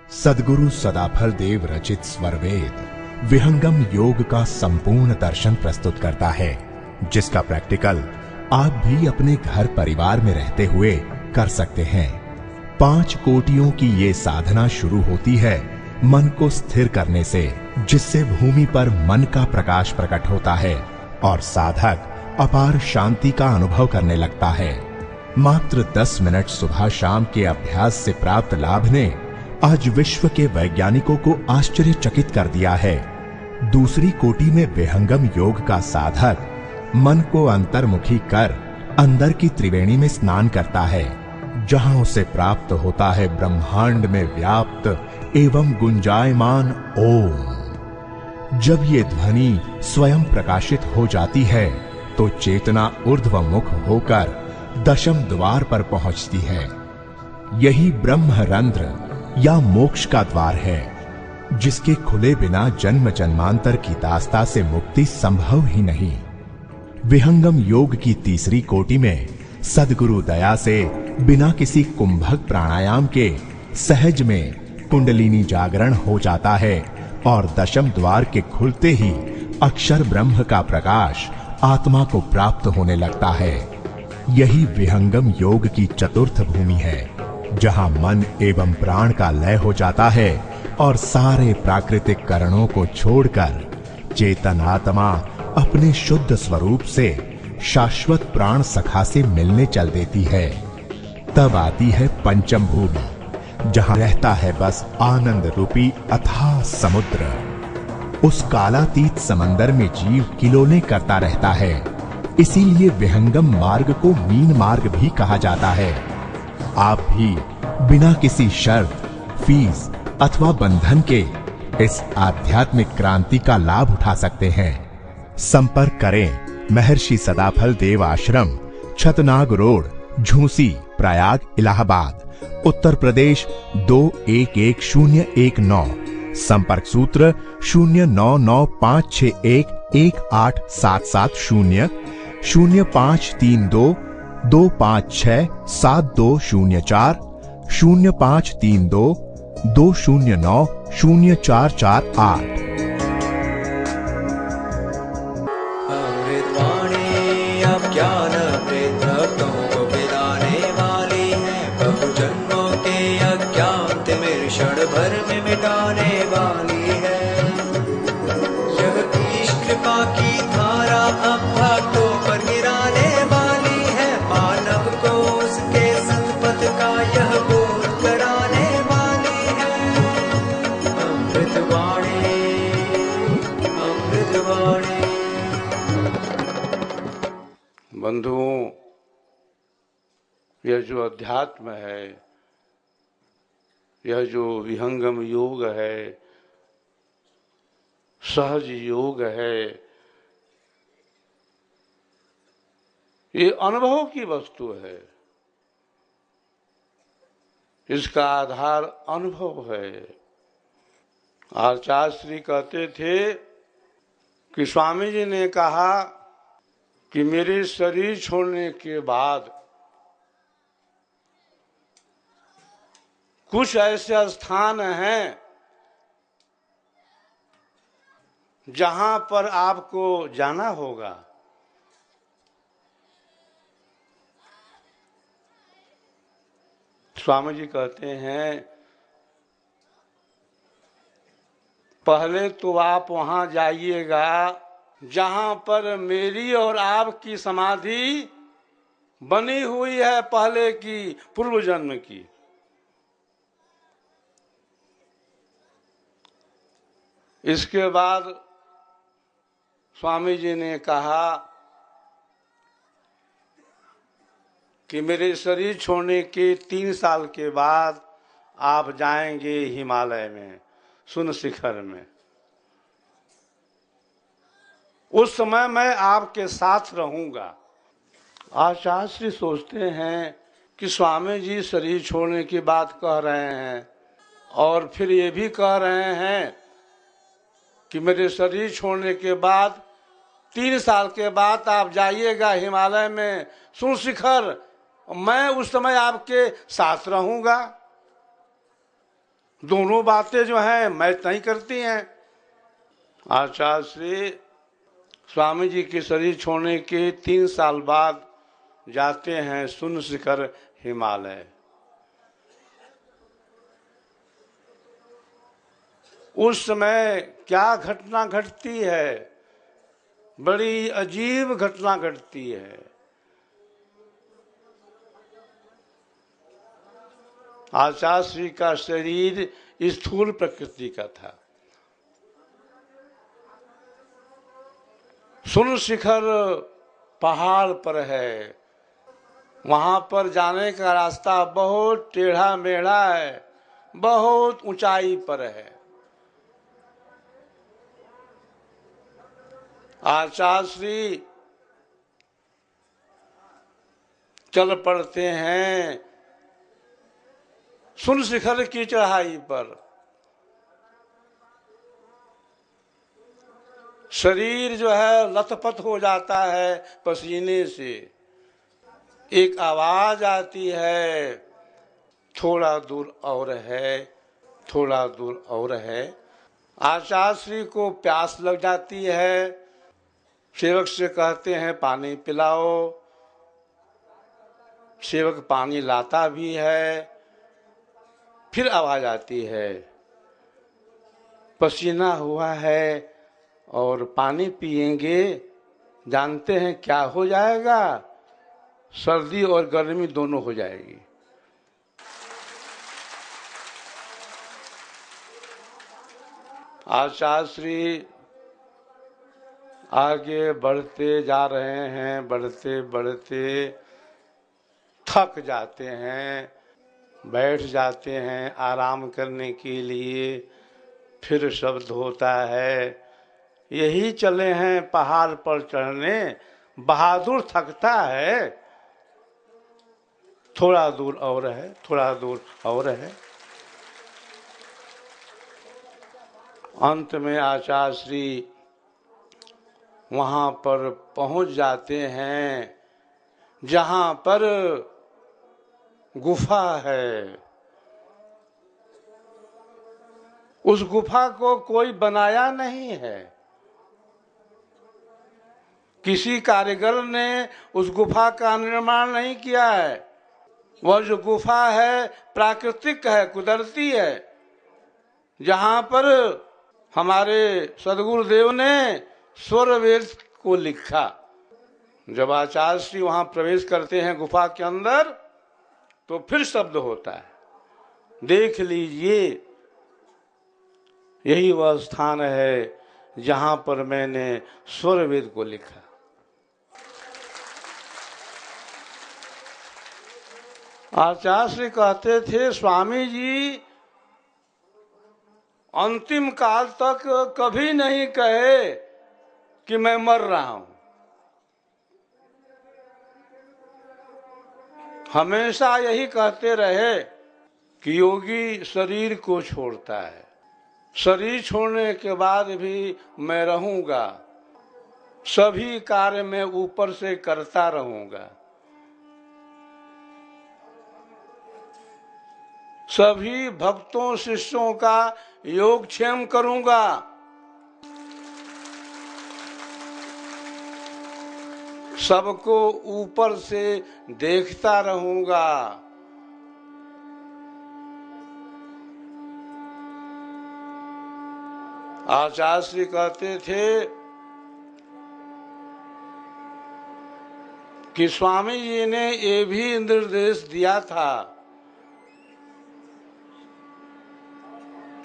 सद्गुरु सदाफल देव रचित स्वरवेद विहंगम योग का संपूर्ण दर्शन प्रस्तुत करता है, जिसका प्रैक्टिकल आप भी अपने घर परिवार में रहते हुए कर सकते हैं। 5 कोटियों की ये साधना शुरू होती है मन को स्थिर करने से, जिससे भूमि पर मन का प्रकाश प्रकट होता है और साधक अपार शांति का अनुभव करने लगता है। मात्र 10 मिनट सुबह शाम के अभ्यास से प्राप्त लाभ ने आज विश्व के वैज्ञानिकों को आश्चर्यचकित कर दिया है। दूसरी कोटि में विहंगम योग का साधक मन को अंतर्मुखी कर अंदर की त्रिवेणी में स्नान करता है, जहां उसे प्राप्त होता है ब्रह्मांड में व्याप्त एवं गुंजायमान ओम। जब ये ध्वनि स्वयं प्रकाशित हो जाती है तो चेतना ऊर्ध्वमुख होकर दशम द्वार पर पहुंचती है। यही ब्रह्मरंध्र या मोक्ष का द्वार है, जिसके खुले बिना जन्म जन्मांतर की दास्ता से मुक्ति संभव ही नहीं। विहंगम योग की तीसरी कोटि में सद्गुरु दया से बिना किसी कुंभक प्राणायाम के सहज में कुंडलिनी जागरण हो जाता है और दशम द्वार के खुलते ही अक्षर ब्रह्म का प्रकाश आत्मा को प्राप्त होने लगता है। यही विहंगम योग की चतुर्थ भूमि है, जहां मन एवं प्राण का लय हो जाता है और सारे प्राकृतिक करणों को छोड़कर चेतन आत्मा अपने शुद्ध स्वरूप से शाश्वत प्राण सखा से मिलने चल देती है। तब आती है पंचम भूमि, जहां रहता है बस आनंद रूपी अथाह समुद्र। उस कालातीत समंदर में जीव किलोले करता रहता है, इसीलिए विहंगम मार्ग को मीन मार्ग भी कहा जाता है। आप भी बिना किसी शर्त, फीस अथवा बंधन के इस आध्यात्मिक क्रांति का लाभ उठा सकते हैं। संपर्क करें महर्षि सदाफल देव आश्रम, छतनाग रोड, झूसी, प्रयाग, इलाहाबाद, उत्तर प्रदेश 211019। संपर्क सूत्र 0995611877, 0532 256 7204, 0532 209 0448। ज्ञान भक्तों को पिलाने वाली है, बहु जन्मों के अज्ञात मेरे क्षण भर में मिटाने वाली है। यह ईश कृपा की धारा अब भक्तों पर गिराने वाली है, मानव को उसके सतपथ का यह बोध कराने वाली है। अमृतवाणी, अमृतवाणी। बंधुओं, यह जो अध्यात्म है, यह जो विहंगम योग है, सहज योग है, ये अनुभव की वस्तु है। इसका आधार अनुभव है। आचार्य श्री कहते थे कि स्वामी जी ने कहा कि मेरे शरीर छोड़ने के बाद कुछ ऐसे स्थान हैं जहां पर आपको जाना होगा। स्वामी जी कहते हैं, पहले तो आप वहां जाइएगा जहां पर मेरी और आपकी समाधि बनी हुई है, पहले की, पूर्व जन्म की। इसके बाद स्वामी जी ने कहा कि मेरे शरीर छोड़ने के 3 साल के बाद आप जाएंगे हिमालय में, सुन शिखर में। उस समय मैं आपके साथ रहूंगा। आचार्य श्री सोचते हैं कि स्वामी जी शरीर छोड़ने की बात कह रहे हैं और फिर ये भी कह रहे हैं कि मेरे शरीर छोड़ने के बाद 3 साल के बाद आप जाइएगा हिमालय में, सुन शिखर, मैं उस समय आपके साथ रहूंगा। दोनों बातें जो हैं मैच नहीं करती हैं। आचार्य श्री स्वामी जी के शरीर छोड़ने के 3 साल बाद जाते हैं शून्य शिखर हिमालय। उस समय क्या घटना घटती है, बड़ी अजीब घटना घटती है। आचार्य श्री का शरीर स्थूल प्रकृति का था। शून्य शिखर पहाड़ पर है, वहां पर जाने का रास्ता बहुत टेढ़ा मेढ़ा है, बहुत ऊंचाई पर है। आचार्य श्री चल पड़ते हैं शून्य शिखर की चढ़ाई पर। शरीर जो है लथपथ हो जाता है पसीने से। एक आवाज आती है, थोड़ा दूर और है, थोड़ा दूर और है। आचार्य श्री को प्यास लग जाती है, सेवक से कहते हैं पानी पिलाओ। सेवक पानी लाता भी है। फिर आवाज आती है, पसीना हुआ है और पानी पिएंगे, जानते हैं क्या हो जाएगा? सर्दी और गर्मी दोनों हो जाएगी। आचार्य श्री आगे बढ़ते जा रहे हैं, बढ़ते बढ़ते थक जाते हैं, बैठ जाते हैं आराम करने के लिए। फिर शब्द होता है, यही चले हैं पहाड़ पर चढ़ने, बहादुर थकता है, थोड़ा दूर और है, थोड़ा दूर और है। अंत में आचार्य श्री वहां पर पहुंच जाते हैं जहां पर गुफा है। उस गुफा को कोई बनाया नहीं है, किसी कारीगर ने उस गुफा का निर्माण नहीं किया है। वह जो गुफा है प्राकृतिक है, कुदरती है, जहां पर हमारे सदगुरुदेव ने स्वर वेद को लिखा। जब आचार्य श्री वहां प्रवेश करते हैं गुफा के अंदर, तो फिर शब्द होता है, देख लीजिए यही वह स्थान है जहां पर मैंने स्वर वेद को लिखा। आचार्य श्री कहते थे, स्वामी जी अंतिम काल तक कभी नहीं कहे कि मैं मर रहा हूं। हमेशा यही कहते रहे कि योगी शरीर को छोड़ता है, शरीर छोड़ने के बाद भी मैं रहूंगा, सभी कार्य मैं ऊपर से करता रहूंगा, सभी भक्तों शिष्यों का योगक्षेम करूंगा। सबको ऊपर से देखता रहूंगा। आचार्य श्री कहते थे कि स्वामी जी ने ये भी निर्देश दिया था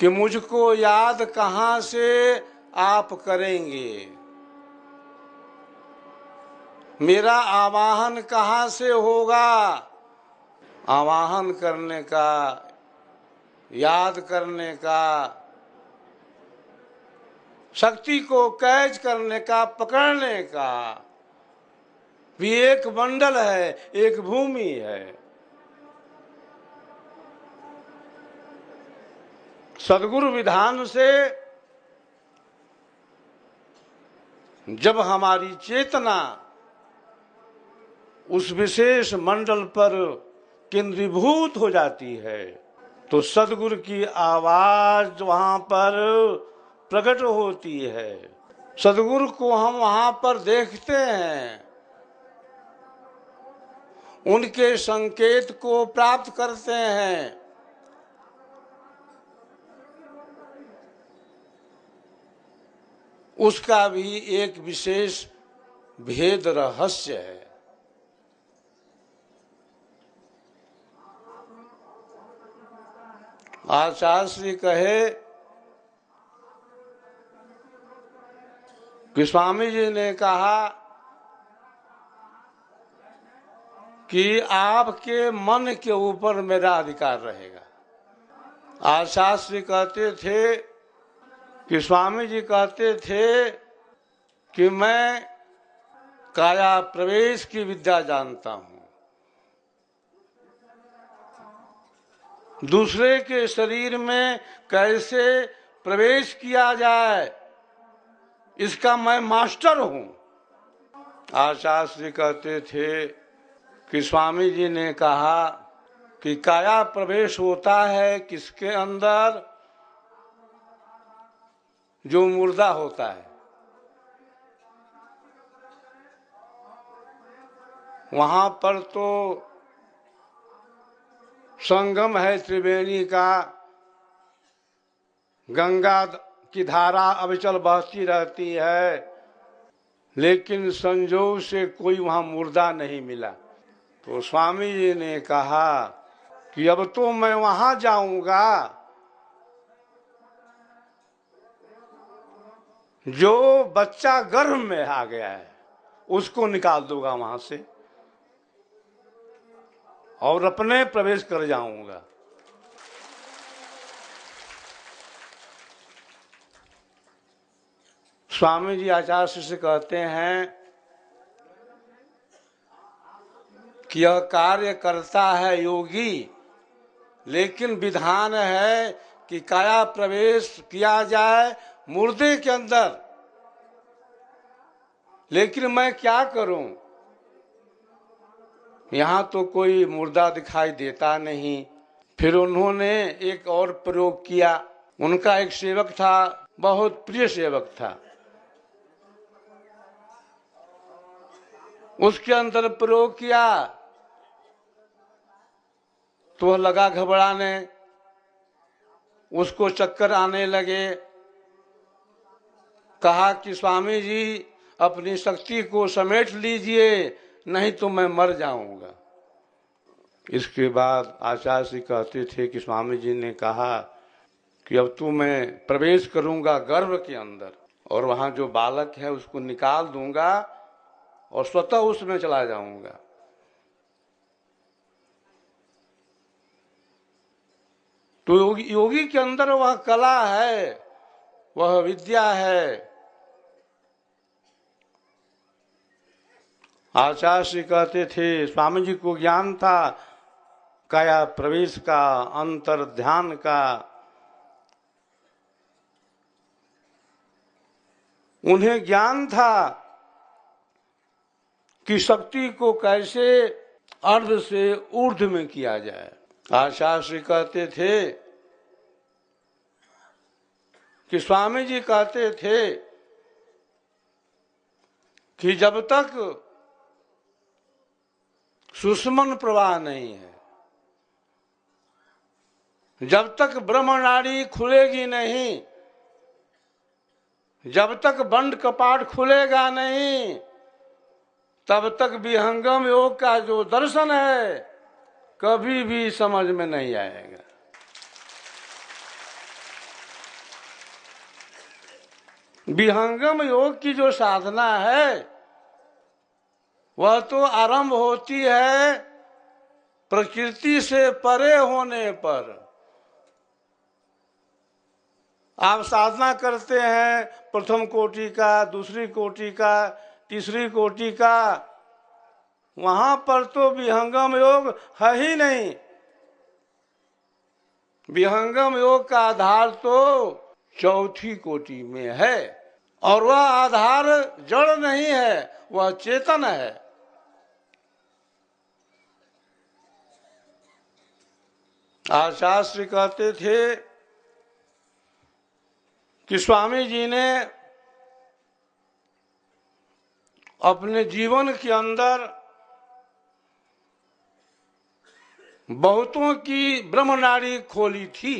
कि मुझको याद कहां से आप करेंगे, मेरा आवाहन कहां से होगा। आवाहन करने का, याद करने का, शक्ति को कैच करने का, पकड़ने का भी एक मंडल है, एक भूमि है। सद्गुरु विधान से जब हमारी चेतना उस विशेष मंडल पर केंद्रीभूत हो जाती है, तो सदगुरु की आवाज वहां पर प्रकट होती है। सदगुरु को हम वहां पर देखते हैं, उनके संकेत को प्राप्त करते हैं। उसका भी एक विशेष भेद रहस्य है। आचार्य श्री कहे कि स्वामी जी ने कहा कि आपके मन के ऊपर मेरा अधिकार रहेगा। आचार्य श्री कहते थे कि स्वामी जी कहते थे कि मैं काया प्रवेश की विद्या जानता हूं, दूसरे के शरीर में कैसे प्रवेश किया जाए इसका मैं मास्टर हूं। आचार्य श्री कहते थे कि स्वामी जी ने कहा कि काया प्रवेश होता है किसके अंदर? जो मुर्दा होता है। वहां पर तो संगम है त्रिवेणी का, गंगा की धारा अविचल बहती रहती है, लेकिन संजोग से कोई वहां मुर्दा नहीं मिला। तो स्वामी जी ने कहा कि अब तो मैं वहां जाऊंगा, जो बच्चा गर्भ में आ गया है उसको निकाल दूंगा वहां से और अपने प्रवेश कर जाऊंगा। स्वामी जी आचार्य से कहते हैं कि यह कार्य करता है योगी, लेकिन विधान है कि काया प्रवेश किया जाए मुर्दे के अंदर। लेकिन मैं क्या करूं, यहां तो कोई मुर्दा दिखाई देता नहीं। फिर उन्होंने एक और प्रयोग किया। उनका एक सेवक था, बहुत प्रिय सेवक था, उसके अंदर प्रयोग किया तो वह लगा घबराने, उसको चक्कर आने लगे। कहा कि स्वामी जी अपनी शक्ति को समेट लीजिए, नहीं तो मैं मर जाऊंगा। इसके बाद आचार्य जी कहते थे कि स्वामी जी ने कहा कि अब तो मैं प्रवेश करूंगा गर्भ के अंदर और वहां जो बालक है उसको निकाल दूंगा और स्वतः उसमें चला जाऊंगा। तो योगी के अंदर वह कला है, वह विद्या है। आचार्य श्री कहते थे स्वामी जी को ज्ञान था काया प्रवेश का, अंतर ध्यान का। उन्हें ज्ञान था कि शक्ति को कैसे अर्ध से ऊर्ध्व में किया जाए। आचार्य श्री कहते थे कि स्वामी जी कहते थे कि जब तक सुषुम्न प्रवाह नहीं है, जब तक ब्रह्म नाड़ी खुलेगी नहीं, जब तक बंड कपाट खुलेगा नहीं, तब तक विहंगम योग का जो दर्शन है कभी भी समझ में नहीं आएगा। विहंगम योग की जो साधना है वह तो आरंभ होती है प्रकृति से परे होने पर। आप साधना करते हैं प्रथम कोटि का, दूसरी कोटि का, तीसरी कोटि का, वहां पर तो विहंगम योग है ही नहीं। विहंगम योग का आधार तो चौथी कोटि में है और वह आधार जड़ नहीं है, वह चेतन है। आचार्य श्री कहते थे कि स्वामी जी ने अपने जीवन के अंदर बहुतों की ब्रह्मनाड़ी खोली थी,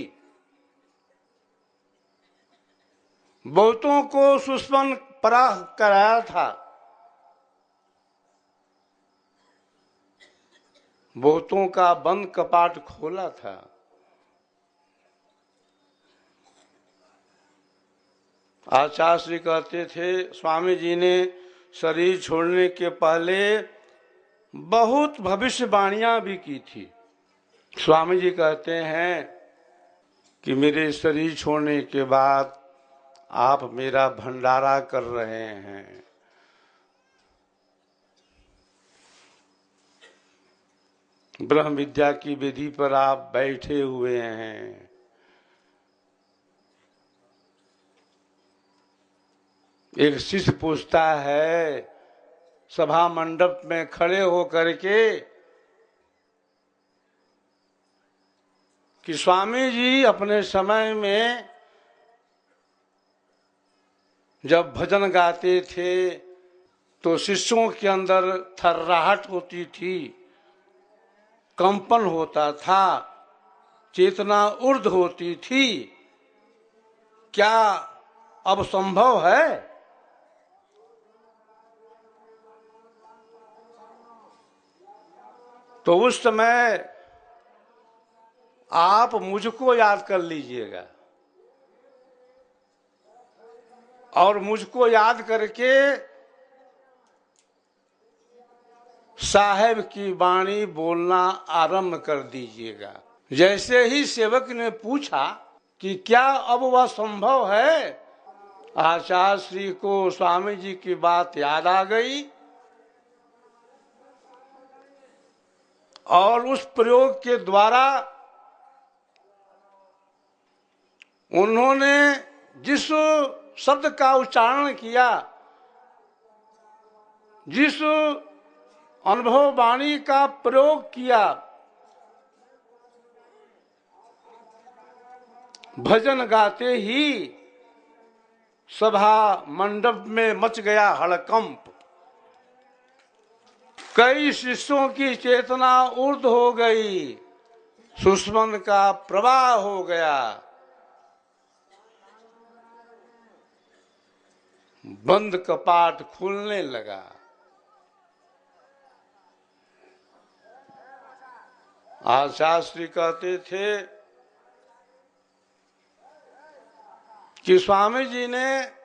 बहुतों को सुस्पन पराह कराया था, बहुतों का बंद कपाट खोला था। आचार्य श्री कहते थे स्वामी जी ने शरीर छोड़ने के पहले बहुत भविष्यवाणियां भी की थी। स्वामी जी कहते हैं कि मेरे शरीर छोड़ने के बाद आप मेरा भंडारा कर रहे हैं, ब्रह्म विद्या की विधि पर आप बैठे हुए हैं, एक शिष्य पूछता है सभा मंडप में खड़े होकर के कि स्वामी जी अपने समय में जब भजन गाते थे तो शिष्यों के अंदर थर्राहट होती थी, कंपन होता था, चेतना ऊर्ध्व होती थी, क्या अब संभव है? तो उस समय आप मुझको याद कर लीजिएगा और मुझको याद करके साहेब की वाणी बोलना आरंभ कर दीजिएगा। जैसे ही सेवक ने पूछा कि क्या अब वह संभव है, आचार्य श्री को स्वामी जी की बात याद आ गई और उस प्रयोग के द्वारा उन्होंने जिस शब्द का उच्चारण किया, जिस अनुभव वाणी का प्रयोग किया, भजन गाते ही सभा मंडप में मच गया हड़कंप। कई शिष्यों की चेतना ऊर्ध्व हो गई, सुषमन का प्रवाह हो गया, बंद कपाट खुलने लगा। आचार्य श्री कहते थे कि स्वामी जी ने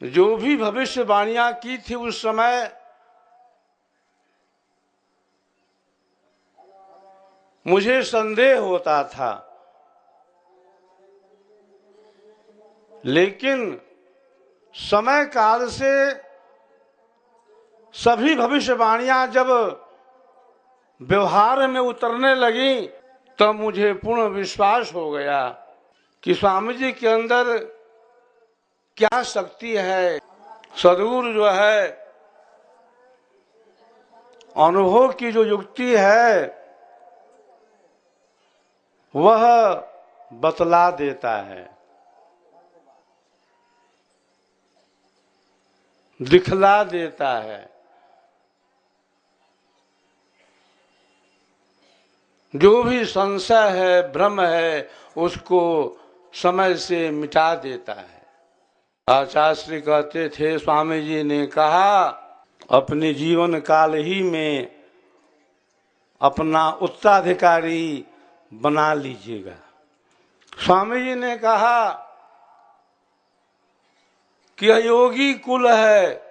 जो भी भविष्यवाणियां की थी उस समय मुझे संदेह होता था, लेकिन समय काल से सभी भविष्यवाणियां जब व्यवहार में उतरने लगी तब मुझे पूर्ण विश्वास हो गया कि स्वामी जी के अंदर क्या शक्ति है। सद्गुरु जो है अनुभव की जो युक्ति है वह बतला देता है, दिखला देता है। जो भी संशय है, भ्रम है, उसको समय से मिटा देता है। आचार्य श्री कहते थे स्वामी जी ने कहा अपने जीवन काल ही में अपना उत्तराधिकारी बना लीजिएगा। स्वामी जी ने कहा कि योगी कुल है,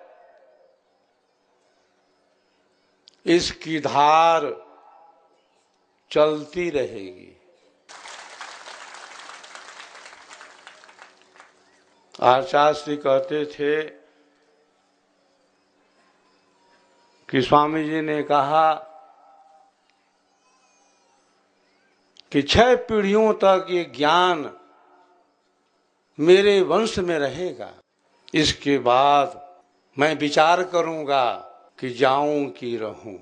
इसकी धार चलती रहेगी। आचार्य श्री कहते थे कि स्वामी जी ने कहा कि 6 पीढ़ियों तक ये ज्ञान मेरे वंश में रहेगा, इसके बाद मैं विचार करूंगा कि जाऊं कि रहूं।